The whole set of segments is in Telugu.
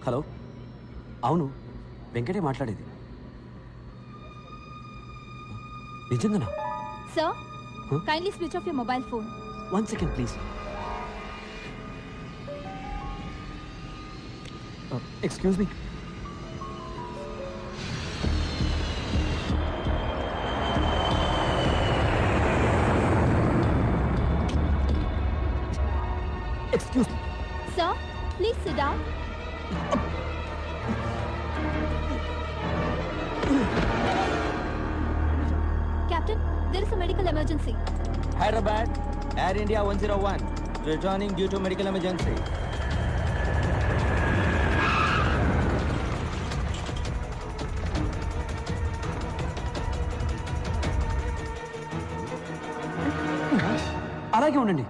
హలో, అవును వెంకటే మాట్లాడేది. నిజంగానా? Sir, kindly switch off your mobile phone. 1 second, please. Excuse me. Excuse me. Sir, please sit down. Captain, there is a medical emergency. Hyderabad, Air India 101, returning due to medical emergency. అలాగే ఉండండి.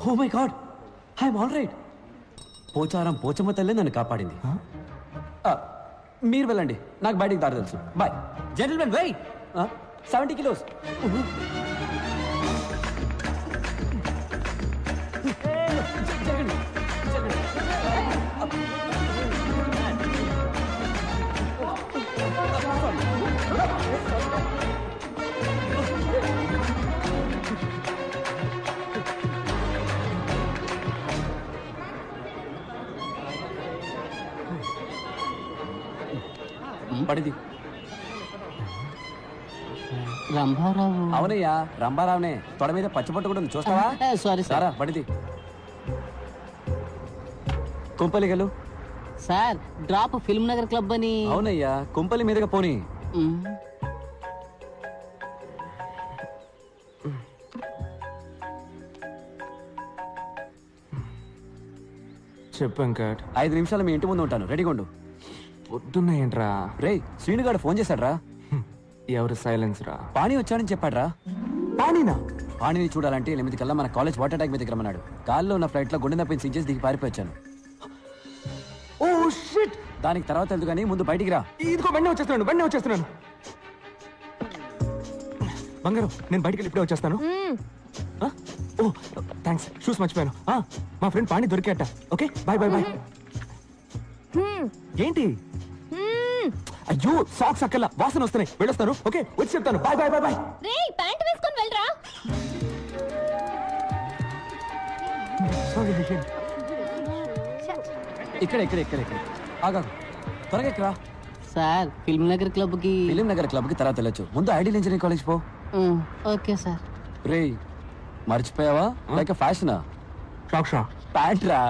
Oh my God, I'm all right. Pocharam Pochamma తల్లే నన్ను కాపాడింది. మీరు వెళ్ళండి, నాకు బయటికి దారి తెలుసు. బాయ్. Gentlemen wait. 70 kilos. పడిది. రంభారావు. అవునయ్యా, రంభారావునే. తొడ మీద పచ్చిపట్టు కూడా ఉంది, చూస్తావా? సారీ సారా పడిది. కుంపలిగలు. Sir, drop Film Nagar club అని. అవునయ్యా, కుంపలి మీదగా పోనీ. చెప్పు వెంకట్. 5 నిమిషాలు మీ ఇంటి ముందు ఉంటాను, రెడీగా ఉండు. పొద్దున్న ఏంట్రా? రే, శ్రీనుగాడు ఫోన్ చేశాడ్రా. ఎవరు సైలెన్స్ రా? పాణి వచ్చాడని చెప్పాడ్రా. పానీనా? పాణిని చూడాలంటే 8 కల్లా మన కాలేజ్ వాటర్ ట్యాంక్ మీద రమ్మన్నాడు. గాల్లో ఉన్న ఫ్లైట్ లో గుండె నొప్పిని సించేసి దిగి పారిపోయాను. Oh shit. దానికి తర్వాత తెలుదు కానీ ముందు బయటికి రా. ఇదిగో బండి వచ్చేస్తున్నాను. బంగారం, నేను బయటికి వెళ్ళి ఇప్పుడే వచ్చేస్తాను. ఓ థ్యాంక్స్, షూస్ మర్చిపోయాను. మా ఫ్రెండ్ పాణి దొరికేట. Okay, bye bye bye. ఏంటి? అయ్యో, సాక్స్ అక్కల వాసన వస్తున్నాయి, వెళ్ళొస్తాను. ఓకే, వచ్చి చెప్తాను. Bye bye bye bye. రేయ్, ప్యాంట్ వేసుకొని వెళ్ళరా. ఇక్కడ ఆగా, త్వరగా ఎక్కరా. సార్, ఫిల్మ్ నగర్ క్లబ్ కి. ఫిలిం నగర్ క్లబ్ కి తర్వాత వెళ్ళొచ్చు. ముందు ఐడియల్ ఇంజనీరింగ్ కాలేజ్ పో. Okay sir. రే, మర్చిపోయావా? లైక్ ఫ్యాషనా? షా ప్యాంట్ రా.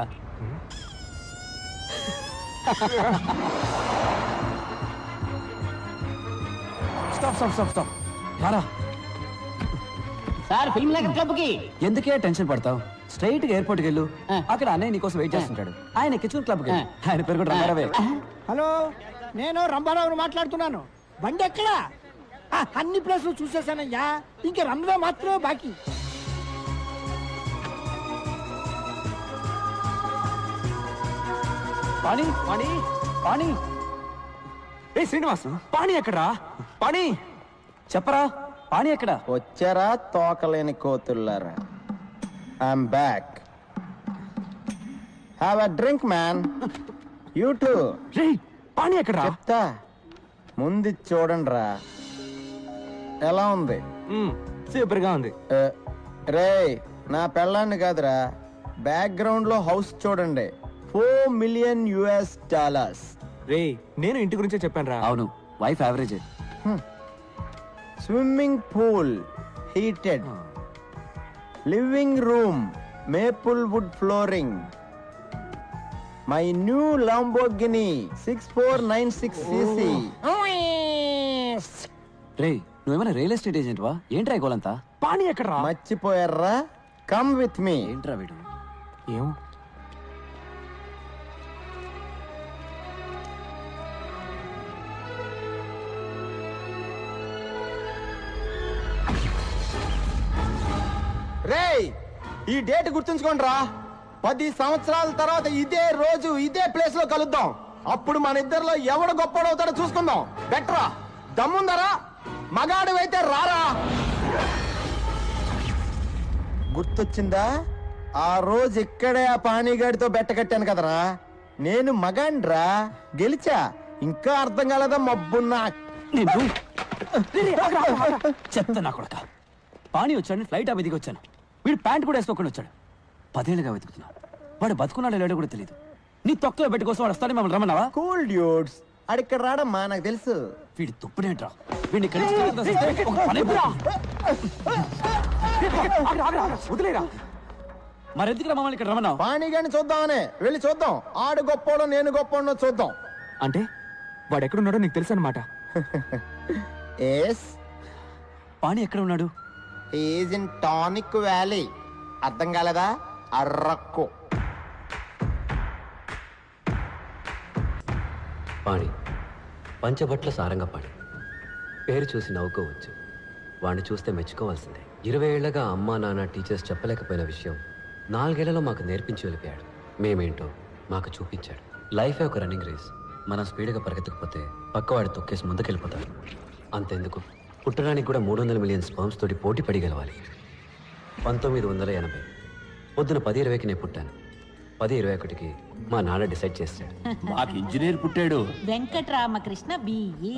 స్టాప్. రారా. సార్, ఫిల్మ్ నగర్ క్లబ్ కి. ఎందుకే టెన్షన్ పడతావు? స్ట్రైట్ గా ఎయిర్పోర్ట్ కి వెళ్ళు. అక్కడ అన్నయ్య నీకోసం వెయిట్ చేస్తుంటాడు. ఆయన కిచెన్ క్లబ్ కి. ఆయన పేరు కూడా రంగారావే. హలో, నేను రంభారావుని మాట్లాడుతున్నాను. బండి ఎక్కడా? అన్ని ప్లేసులు చూసేసానయ్యా, ఇంక రన్వే మాత్రమే బాకీ. పాణి. ఏ శ్రీనివాస్, పాణి ఎక్కడా? పాణి చెప్పరా, పాణి ఎక్కడ? వచ్చారా తోకలేని కోతుల్లారా? I'm back. Have a drink man. You too. రే, పాణి ఎక్కడా? చెప్తా, ముందు చూడండి రా. ఎలా ఉంది? సూపర్ గా ఉంది. రే, నా పెళ్ళాన్ని కాదురా, బ్యాక్గ్రౌండ్ లో హౌస్ చూడండి. $4 million. రే, నేను ఇంటి గురించే చెప్పాను రా. అవును, wife average. Swimming pool heated, living room maple wood flooring, my new Lamborghini 6496cc. రే, నువ్వేమైనా రియల్ ఎస్టేట్ ఏజెంట్ వా? ఏంట్రా గోలంతా? పాణి ఎక్కడా? మర్చిపోయారా? Come with me. ఏంట్రా వీడు? ఏం? రేయ్, ఈ డేట్ గుర్తుంచుకోండి రా. 10 సంవత్సరాల తర్వాత ఇదే రోజు ఇదే ప్లేస్ లో కలుద్దాం. అప్పుడు మన ఇద్దరిలో ఎవడు గొప్పడవుతాడో చూసుకుందాం. బెటరా? దమ్ముందరా మగాడివైతే రారా. గుర్తొచ్చిందా? ఆ రోజు ఇక్కడే ఆ పానీగాడితో బెట్ట కట్టాను కదరా. నేను మగాండ్రా, గెలిచా. ఇంకా అర్థం కాలేదా మబ్బున్నా? చెత్త నా కొడక. పాణి వచ్చాడని ఫ్లైట్ ఆ దిగి వచ్చాను. వీడు ప్యాంట్ కూడా వేసుకోకుండా వచ్చాడు. 10 ఏళ్ళుగా వెతుకుతున్నా. వాడు బతుకున్నాడో లేడో కూడా తెలియదు. నీ తొక్కలో పెట్టి కోసం వాడు వస్తాడని మమ్మల్ని రమ్మన్నావా? కూల్ డ్యూడ్స్, అడిక్కడ రాడమ్మా, నాకు తెలుసు. వీడి తుప్పునేంట్రా. వీడిని ఇక్కడి నుంచి కాదంతా ఒక పని అయిపోరా. వదిలేరా. మరెందుకురా మమ్మల్ని ఇక్కడ రమ్మన్నావు? పానీగాడిని చూద్దామనే. వెళ్ళి చూద్దాం. ఆడు గొప్పోడో నేను గొప్పోడో చూద్దాం. అంటే వాడు ఎక్కడున్నాడో నీకు తెలుసు అనమాట. ఎస్, పాణి ఎక్కడ ఉన్నాడు? Is in tonic valley. అర్థం కాలేదా? అర్రక్కు. పాణి పంచబట్ల సారంగపాణి. పేరు చూసి నవ్వుకోవచ్చు, వాడిని చూస్తే మెచ్చుకోవాల్సిందే. 20 ఏళ్లగా అమ్మా నాన్న టీచర్స్ చెప్పలేకపోయిన విషయం 4 ఏళ్లలో మాకు నేర్పించి వెళ్ళిపోయాడు. మేమేంటో మాకు చూపించాడు. లైఫే ఒక రన్నింగ్ రేస్. మనం స్పీడ్గా పరిగెత్తకపోతే పక్కవాడి తొక్కేసి ముందుకెళ్ళిపోతాడు. అంతెందుకు, పుట్టడానికి కూడా 300 మిలియన్ స్పర్మ్స్ తోటి పోటీ పడి గెలవాలి. 1980 పొద్దున 10:20కి నేను పుట్టాను. 10:21కి మా నాన్న డిసైడ్ చేశాడు. మాకు ఇంజనీర్ పుట్టాడు. Venkataramakrishna BE.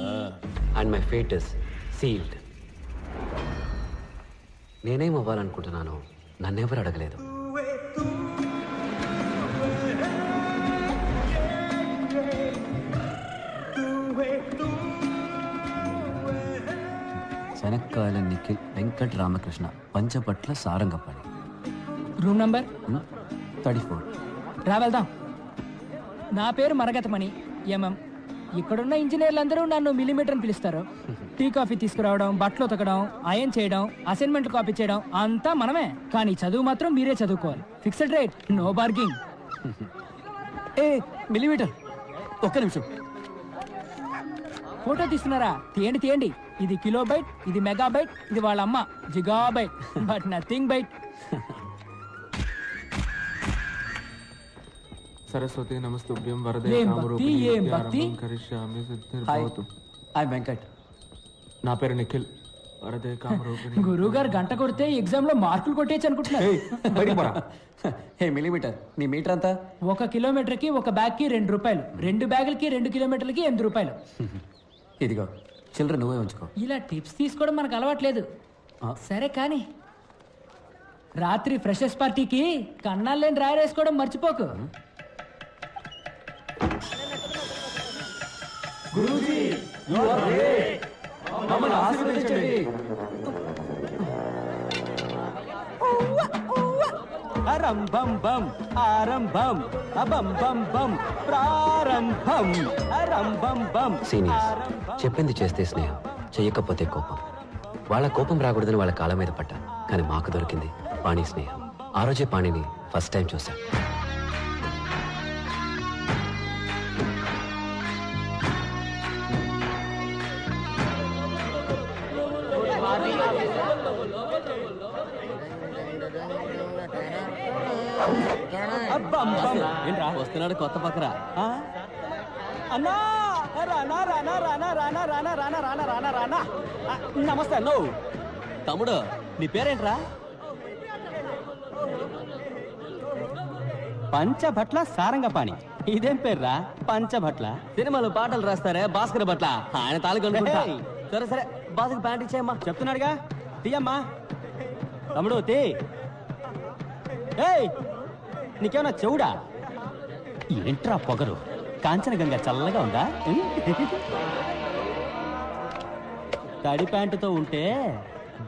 And my fate is sealed. నేనేం అవ్వాలనుకుంటున్నానో నన్నెవరు అడగలేదు. శనక్కాయల నిఖిల్ వెంకట రామకృష్ణ పంచపట్ల సారంగపాణి. Room number 34. రా వెళ్దాం. నా పేరు మరగతమణి ఎంఎం. ఇక్కడున్న ఇంజనీర్లందరూ నన్ను మిల్లీమీటర్ అని పిలుస్తారు. టీ కాఫీ తీసుకురావడం, బట్టలు ఉతకడం, అయన్ చేయడం, అసైన్మెంట్ కాపీ చేయడం అంతా మనమే. కానీ చదువు మాత్రం మీరే చదువుకోవాలి. Fixed rate, no bargaining. A millimetre, ఒక్క నిమిషం. ఫోటో తీస్తున్నారా? తీయండి తీయండి. ఇది కిలోబైట్, ఇది మెగాబైట్, ఇది వాళ్ళ అమ్మ gigabyte, but nothing byte. Saraswati నమస్తుభ్యం వరదే ఏం కామరూపిణి భక్తి, ఏం భక్తి. విద్యారంభం కరిష్యామి హాయ్, సిద్ధిర్భవతు. హాయ్ వెంకట్. నా పేరు నిఖిల్. వరదే కామరూపిణి. గురువు గారు గంట కొడితే ఎగ్జామ్ లో మార్కులు కొట్టేయచ్చు అనుకుంటున్నారు. ఏయ్, బయటికి పోరా. హే మిల్లీమీటర్, నీ మీటర్ అంతా? 1 కిలోమీటర్కి 1 బ్యాగ్ కి 2 రూపాయలు, 2 బ్యాగులకి 2 కిలోమీటర్లకి 8 రూపాయలు. ఇదిగో చిల్లర నువ్వే ఉంచుకో. ఇలా టిప్స్ తీసుకోవడం మనకు అలవాట్లేదు. సరే కానీ రాత్రి ఫ్రెషర్స్ పార్టీకి కన్నాలేని డ్రాయర్ వేసుకోవడం మర్చిపోకు. ఆరంభం బం ఆరంభం అబం బం బం ప్రారంభం ఆరంభం బం. సీనియర్స్ చెప్పింది చేస్తే స్నేహం, చెయ్యకపోతే కోపం. వాళ్ళ కోపం రాకూడదని వాళ్ళ కాళ్ళ మీద పడ్డా. కానీ మాకు దొరికింది పాణి స్నేహం. ఆ రోజే పాణిని ఫస్ట్ టైం చూశాను. ఏంట్రా వస్తున్నాడు కొత్త పక్కరా. అన్నా రానా రానా రానా రానా రానా రానా రానా రానా రానా. నమస్తే అన్నో. తమ్ముడు నీ పేరేంట్రా? పంచభట్ల సారంగపాణి. ఇదేం పేర్రా పంచభట్ల? సినిమాలో పాటలు రాస్తారే భాస్కర్ భట్ల, ఆయన తాలూకా. సరే సరే, బాస్కి ప్యాంట్ ఇచ్చేయమ్మా. చెప్తున్నాడుగా, తీయమ్మా. తమ్ముడు తీ. ఏయ్, నీకేమన్నా చెవుడా? ఏంట్రా పొగరు? కాంచనగంగా చల్లగా ఉందా? తడి ప్యాంటుతో ఉంటే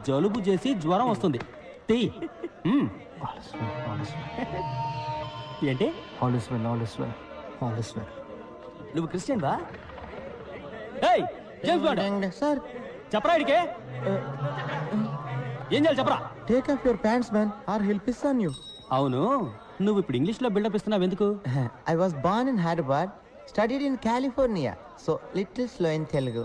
జలుబు చేసి జ్వరం వస్తుంది. తీ. ఏంటి? నువ్వు క్రిస్టియన్ వా? ఏయ్ జేమ్స్ బాండ్, సార్ చెప్పరా ఇడికే. ఏం చేయాలి చెప్పరా? Take off your pants man or he'll piss on you. అవును, నువ్వు ఇప్పుడు ఇంగ్లీష్ లో బిల్డప్ ఇస్తున్నావు ఎందుకు? I was born in Hyderabad, studied in California, so little slow in Telugu.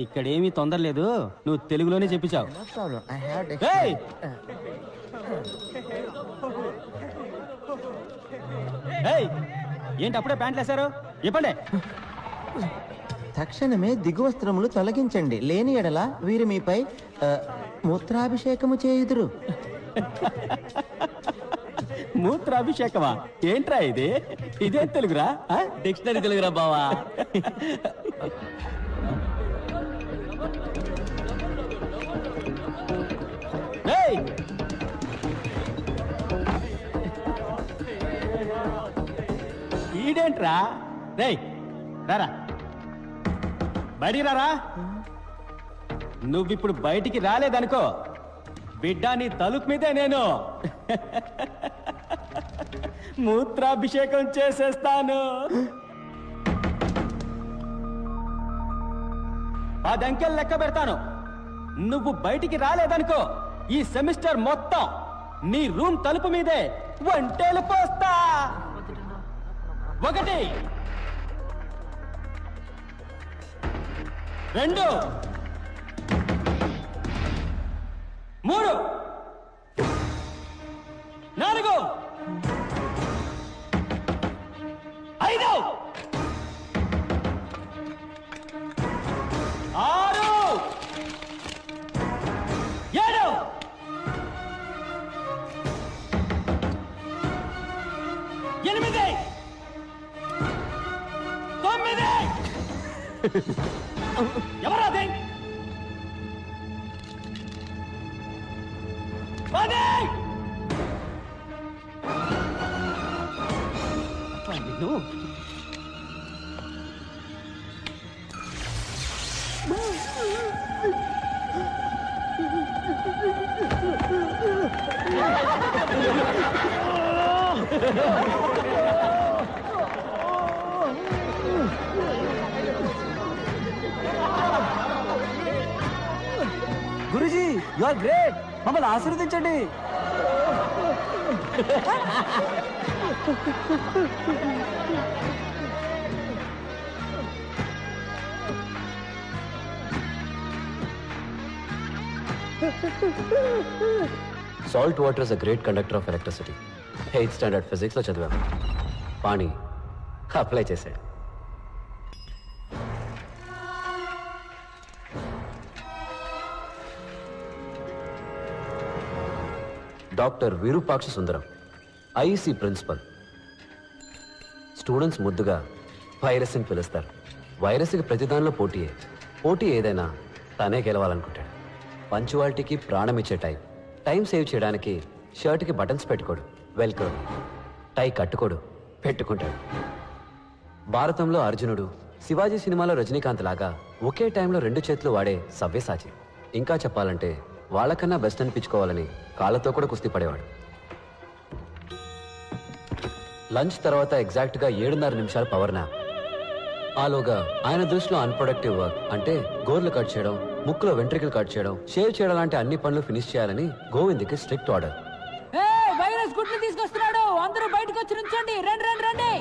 ఇక్కడ ఏమీ తొందర లేదు, నువ్వు తెలుగులోనే చెప్పించావు. No problem, I have ఏయ్! ఏయ్, ఏంటి అప్పుడే ప్యాంట్లు వేశారు? ఇవ్వండి. తక్షణమే దిగువస్త్రములు తొలగించండి, లేని ఎడల వీరు మీపై మూత్రాభిషేకము చేయుదురు. మూత్రాభిషేకమా? ఏంట్రా ఇది? ఇదే తెలుగురా? డిక్షనరీ తెలుగురా బావా. ఈడేంట్రా? రేయ్ రారా, బయటికి రారా. నువ్విప్పుడు బయటికి రాలేదనుకో, బిడ్డ నీ తలుపు మీదే నేను మూత్రాభిషేకం చేసేస్తాను. 10 అంకెలు లెక్క పెడతాను. నువ్వు బయటికి రాలేదనుకో, ఈ సెమిస్టర్ మొత్తం నీ రూమ్ తలుపు మీదే వంటేలు పోస్తా. 1 2 3 4 5 6 7 8 9 ఎవరాది? 10 నిన్ను గురుజీ, యు ఆర్ గ్రేట్. మమ్మల్ని ఆశీర్వదించండి. Salt water is a great conductor of electricity. 8th standard ఫిజిక్స్లో చదివాం. పాణి అప్లై చేశాడు. Doctor Virupaksha Sundaram, IEC principal. Students ముద్దుగా వైరస్ అని పిలుస్తారు. వైరస్కి ప్రతిదానిలో పోటీయే. పోటీ ఏదైనా తనే గెలవాలనుకుంటాడు. పంచువాలిటీకి ప్రాణం ఇచ్చే టైప్. టైం సేవ్ చేయడానికి షర్ట్కి బటన్స్ పెట్టుకోడు, వెల్క్రో. టై కట్టుకోడు, పెట్టుకుంటాడు. భారతంలో అర్జునుడు, శివాజీ సినిమాలో రజనీకాంత్ లాగా ఒకే టైంలో 2 చేతులు వాడే సవ్యసాచి. ఇంకా చెప్పాలంటే వాళ్ళకన్నా బెస్ట్ అనిపించుకోవాలని కాళ్ళతో కూడా కుస్తీ పడేవాడు. లంచ్ తర్వాత ఎగ్జాక్ట్గా 7:30 నిమిషాలు పవర్ నాప్. ఆలోగా ఆయన దృష్టిలో అన్ప్రొడక్టివ్ వర్క్ అంటే గోర్లు కట్ చేయడం, ముక్కులో వెంట్రికలు కట్ చేయడం, షేవ్ చేయడం లాంటి అన్ని పనులు ఫినిష్ చేయాలని గోవింద్కి స్ట్రిక్ట్ ఆర్డర్. వైరస్ గుడ్లు తీసుకొస్తున్నాడు, అందరూ బయటకు వచ్చి నుంచోండి. రండి రండి రండి.